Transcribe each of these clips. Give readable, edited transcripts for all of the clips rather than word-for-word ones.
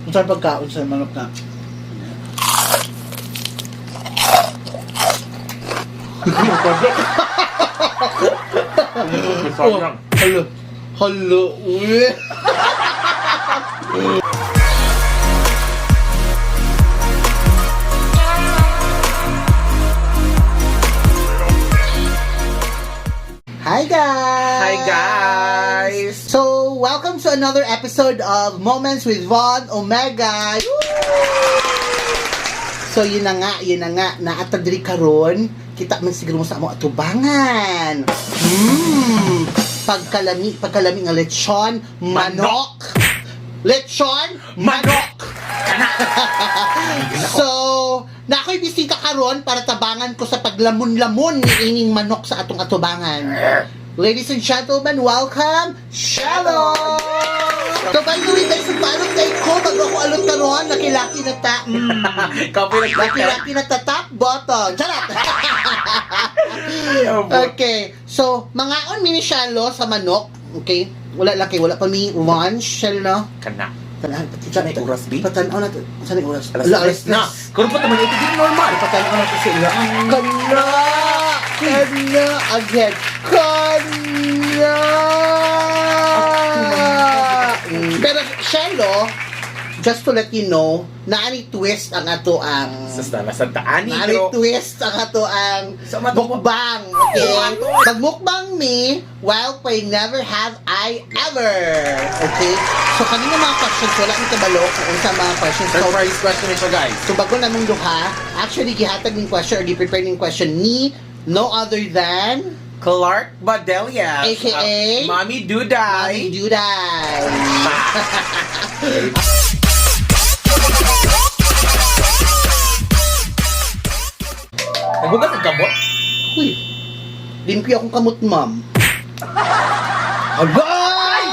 Kung saan pagkaon sa manok na. Sayang. Halo. Halo. Uy. Hi guys! Hi guys! So, welcome to another episode of Moments with Von Omega. Woo! So, yun na nga, naatadri karon, kita man siguro mo sa among atubangan. Pagkalami nga lechon, manok. Lechon, manok. So, na ako'y bisita karon para tabangan ko sa paglamon-lamon ni ining manok sa atong atubangan. Ladies and gentlemen, welcome, Shallow! So by the way, guys, paano tayo ko, bago ako alot karon, laki-laki na ta, laki-laki na ta top button. Charot! Okay, so, mga on mini Shallow sa manok, okay? Wala pa mi one shell, no? Kana. Saan May oras, B? Patanaw na to. Saan yung oras? Alas na. Kung pa naman ito din normal. Patanaw na to sa ila. Kana! Again. Kana! Pero, Shelo, just to let you know, naani twist ang ato ang... Sa daan naani twist ang ato ang mukbang. Okay? Magmukbang me, while I never have I ever. Okay? So, kanina mga questions, wala ang kabalo kung sa mga questions. So, Surprise question ito, guys. so bago namang duha, actually, gihatag ng question or gi-prepare ng question ni no other than Clark Badelia. AKA Mami Duday. Mami Duday. Nagugas ang kamot? Uy, limpyo akong kamot, ma'am. Agay!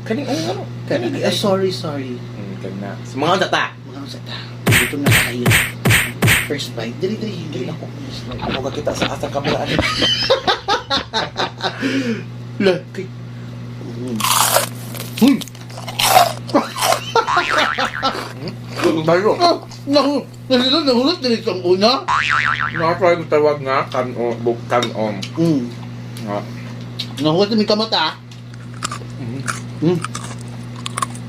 Kaning ano? Sorry. Kana. Sa mga data. Mga sata, dito na tayo. First bite. Dali, hindi ako. Huwag kita sa asang kamera. Laki. Uy! Tayo. Nahulot din ang una. Nakatry ko tawag nga, kanon. Nga. Nahulot din kamot, ah.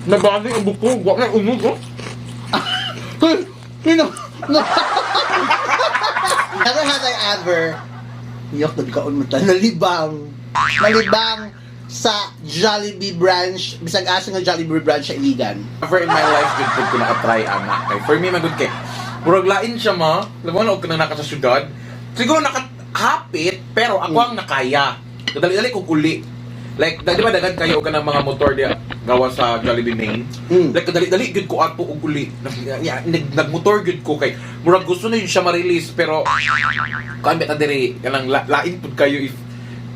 Nabali ang buko. Huwag na unog, oh. Never had I ever nagkaon mo tayo. Nalibang sa Jollibee branch. Bisag asa nga Jollibee branch sa Iligan. Never in my life, good food ko nakatry, anak. Kay for me, magod kay. Murag lain siya, ma. Alam mo, ka na naka sa syudad. Siguro nakahapit, pero ako ang nakaya. Dali-dali kong uli. Like, di ba dagan kayo ka ng mga motor diya gawa sa Jollibee main? Like, dali-dali good ko ato og uli. Nagmotor good ko kay murag gusto na yun siya ma-release, pero kambit na diri kanang lain pud kayo if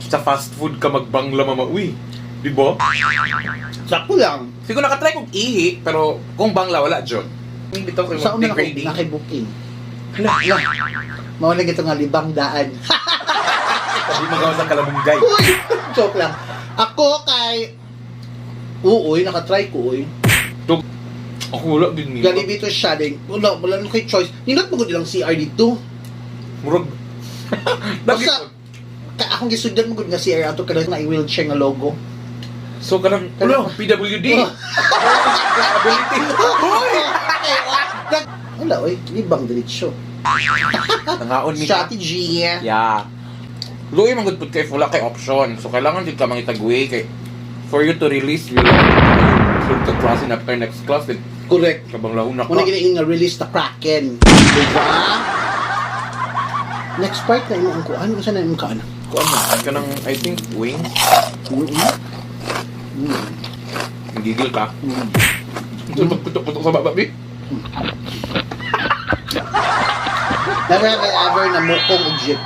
sa fast food ka magbangla mama. Uy, di ba? Sakto lang. Siguro nakatry kong ihi, pero kung bangla, wala dyan. Hindi bitaw kayo Sa una mag-degrading. ako nakibooking. Hala. Mawala gito nga libang daan. Sabi magawa sa kalabunggay. Uy! Joke lang. Ako kay... Uy, nakatry ko, uy. Ako wala din niya. Jollibee to siya din. Wala nung kay choice. Nindot mo ko nilang CR dito. Murag. Basta, akong gisugdan mo ko nga CR ato kada na i-wheelchair nga logo. So, kanang, PWD. Ability. Uy! Wala, uy. Libang diretsyo. Nangaon mi ka. Strategy. Yeah. Luoy man gud pud kay wala kay option. So kailangan jud ka mangitagway kay for you to release your to class in after next class then Correct. kabang launa ka. Muna gini nga release the Kraken. Diba? Next part na imo ang kuan. Kung saan na imo kaan? Kuan na kanang I think wings. Gigil ka. Putok-putok sa baba bi. Never have I ever na mukong og jeep.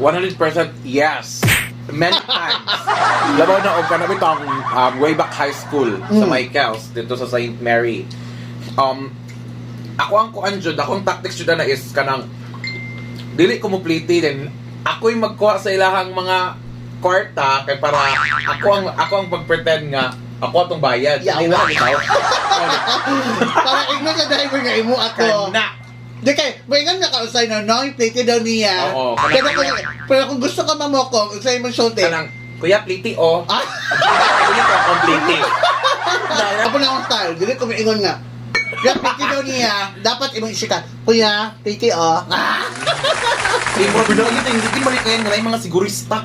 100% yes. Many times. Labaw na og kanami tong way back high school sa Michaels dito sa St. Mary. Ako ang kuan jud, ako ang tactics jud na is kanang dili ko mo pliti then ako'y magkuha sa ilahang mga kwarta kay para ako ang pagpretend nga Ako atong bayad. Yawa. Hindi na bitaw. Para igno sa driver nga imo ako. Kana. Di kay, maingan na ka usay na no, yung plate daw niya. Oo, Pero kung gusto ka mamoko, usay mo sulti. Kanang, kuya, pliti o. Ah, Kuya, ko akong pliti. ako na akong style, dili ko maingon nga. Kaya plate daw niya, dapat imong isika. Kuya, plate oh. Ah, Hindi mo hindi balik kayan nga mga sigurista.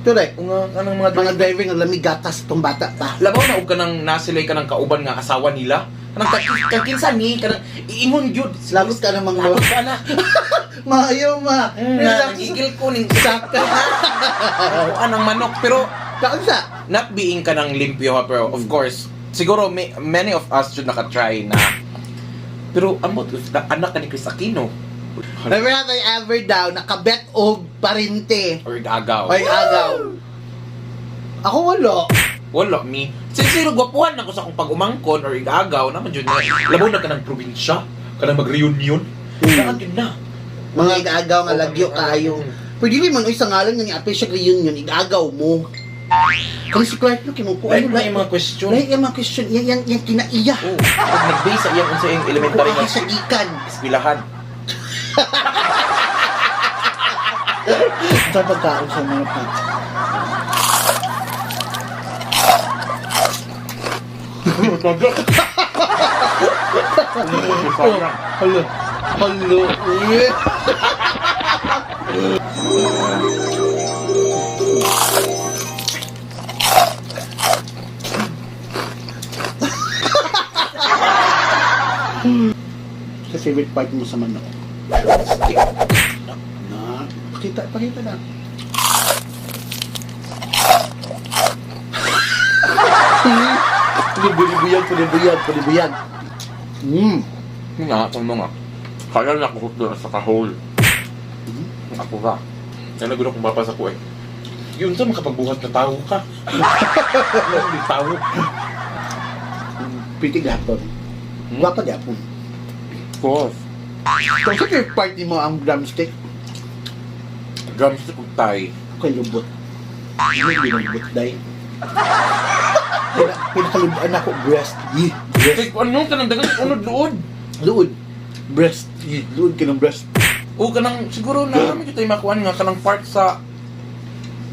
correct. Kung kanang mga Mga driver nga lamig gatas tong bata pa. labaw na og kanang nasilay kanang kauban nga asawa nila. Kanang kakinsa ni kanang iingon jud. Lagot ka ng mga... Lagot ka na. Maayaw ma. Na igil ko ning sakta. Anang manok pero Kaunsa? not being kanang limpyo ha pero of course siguro many of us should naka-try na pero amot anak ka ni Chris Aquino Never have I ever daw nakabet og parinte. or agaw. Ay agaw. Ako wala. Wala mi. Sincere gwapuhan ako sa akong pag-umangkon or igagaw naman jud na. Labaw na kanang probinsya, kanang mag-reunion. Saan yun na? Mga igagaw nga lagyo kayo. Pwede rin man sa ngalan nga ni Ape siya reunion, igagaw mo. Kung si Clark no, kinukuha Like ano, na yung mga question. Like yung mga question, yan kinaiya. Oh, pag nag-base sa iyang unsa yung elementary Kuha nga sa ikan. eskwelahan. Sa pagkaon sa mga pa. Halo. Halo. Sa favorite part mo sa manok? Na, pakita na. Pulibuyag. Nga, ano nga. Kaya na ako doon sa kahol. Ako ka. Kaya nagulo kong mapasa ko eh. Yun sa makapagbuhat na tao ka. Hindi tao. Pretty gapon. Gwapa gapon. Of course. Kung sa favorite part mo ang drumstick, Drumstick of Thai. kay lubot. Hindi lubot, day. Pinakaluban ako, breast. Breast. Kasi ano ka nang dagang unod-luod. Luod. Breast. Luod ka ng breast. O kanang siguro na kami kita makuha nga kanang part sa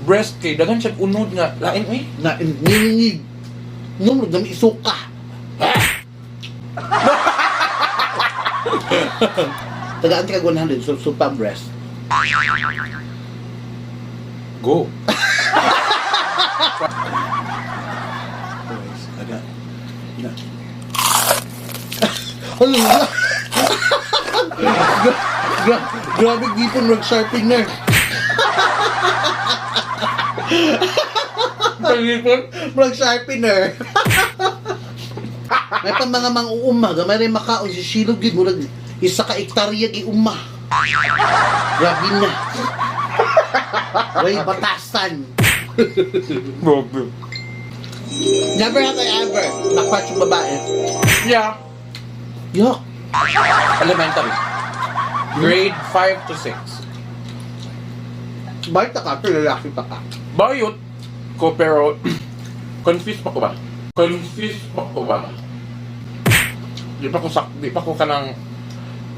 breast kay dagan siya unod nga lain eh. Na ningingig. Numero na may isuka. Tagaan ka 100, so pa breast. Go. Taga. Hala. Grabe gipon rag sharpener. Pagipon. Rag sharpener. May pa mga mang-uuma, gamay rin makaon si Shilog gid murag isa ka ektarya gi uma. Grabe na. Way batasan. Grabe. Never have I ever nakpat yung babae. Yeah. Yuck. Elementary. Grade 5 to 6. Bakit ka pero lalaki pa ka? Bayot ko pero confused pa ko ba? Confused pa ko ba? Di pa ko kanang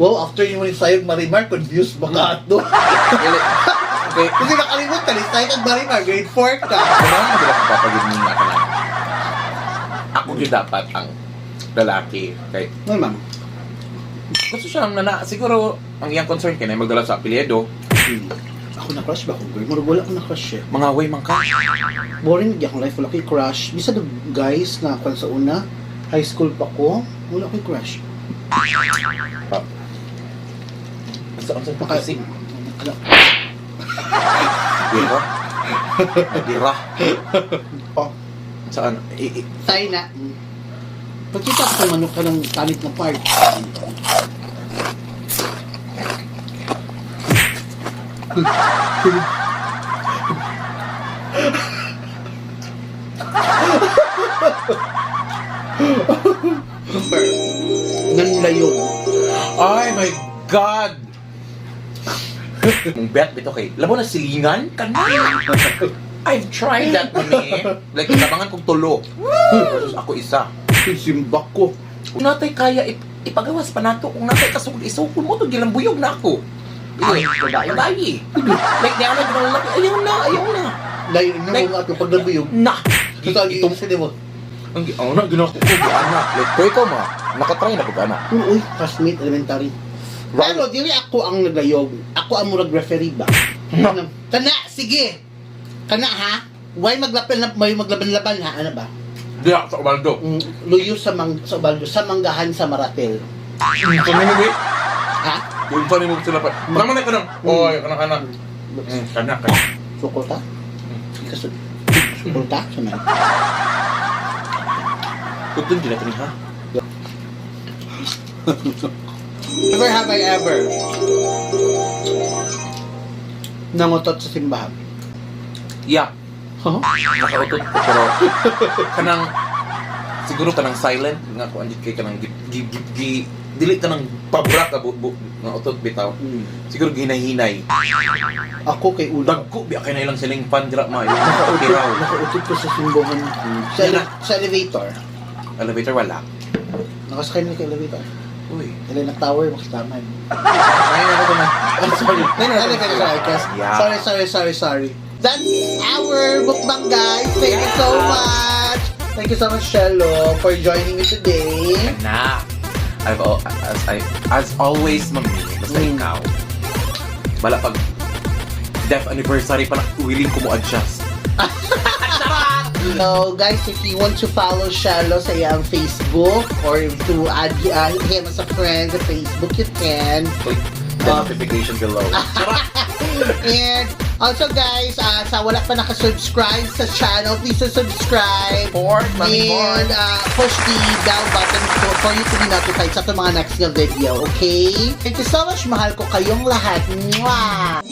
Wow, after yung sayog Marimar, confused ba ka ato? okay. Kasi nakalimut ka, sayog Marimar, grade 4 ka. Ano ang hindi ako papagod niya ka na? Ako din dapat ang lalaki. Okay. Ano ma'am? Gusto siya siguro ang iyang concern kaya na magdala sa apelyido. Ako na-crush ba akong girl? Murag wala akong na-crush eh. Mga way man ka. Boring, di akong life, wala ko'y crush. Bisa na guys na kung sa una, high school pa ko, wala ko'y crush. Ang saan Maka- pakisig? Ano? Dira? Dira? Oh, Saan? tayo na. Pagkita ko kung manok ka ng tanit na part. Nanlayong. Ay my God! Mong bet bito kay labo na silingan kan I've tried that, mami. Like, tabangan kong tulo. Versus ako isa. Simbak ko. Kung natay kaya, ipagawas pa nato. Kung natay kasugod, isukul mo to, gilambuyog na ako. Ay, babae. Like, di ako na ginalaki. Ayaw na. Dahil na Like, mo nga itong paglabuyog. Na. Itong sila mo. Ang na, ginako ko, gana. Like, pero ikaw ma, nakatry na ko gana. Uy, classmate, elementary. Pero, dili ako ang naglayog. Ako ang murag referee ba? Kana, sige. Kana ha? May maglaban-laban ha? Ano ba? Di ako sa Ubaldo. Luyo sa Ubaldo, sa Manggahan sa Maratel. Kanina, Ha? yung pa mo sila pa. Naman na ka nang, oy, kana. Kana. Sukulta? Sukulta? Saan? Kutun din natin ha. Never have I ever nangutot sa simbahan. Yeah. Huh? Nakautot ko, pero kanang siguro kanang silent nga ko andit kay kanang dili ka nang pabura ka nga utot bitaw. Siguro ginahinay. Ako kay Ulo. Dagko biya kay na ilang siling pandra ma yung Nakautot ko sa simbahan. Sa elevator. elevator wala. Nakasakay na kay elevator. Uy. Elena Tower, makasalaman. Ay na ko na. Sorry. That's our mukbang, guys. Thank you so much. Thank you so much, Shello, for joining me today. Na. As always, mami, basta ikaw. Bala pag death anniversary pa na willing ko mo adjust. So, guys, if you want to follow Shello sa iyang Facebook or to add him as a friend sa Facebook, you can. Click the notification below. And also, guys, sa wala pa nakasubscribe sa channel, please subscribe. Support, mami, And push the bell button for you to be notified sa itong mga next na video, okay? Thank you so much. Mahal ko kayong lahat. Mwah!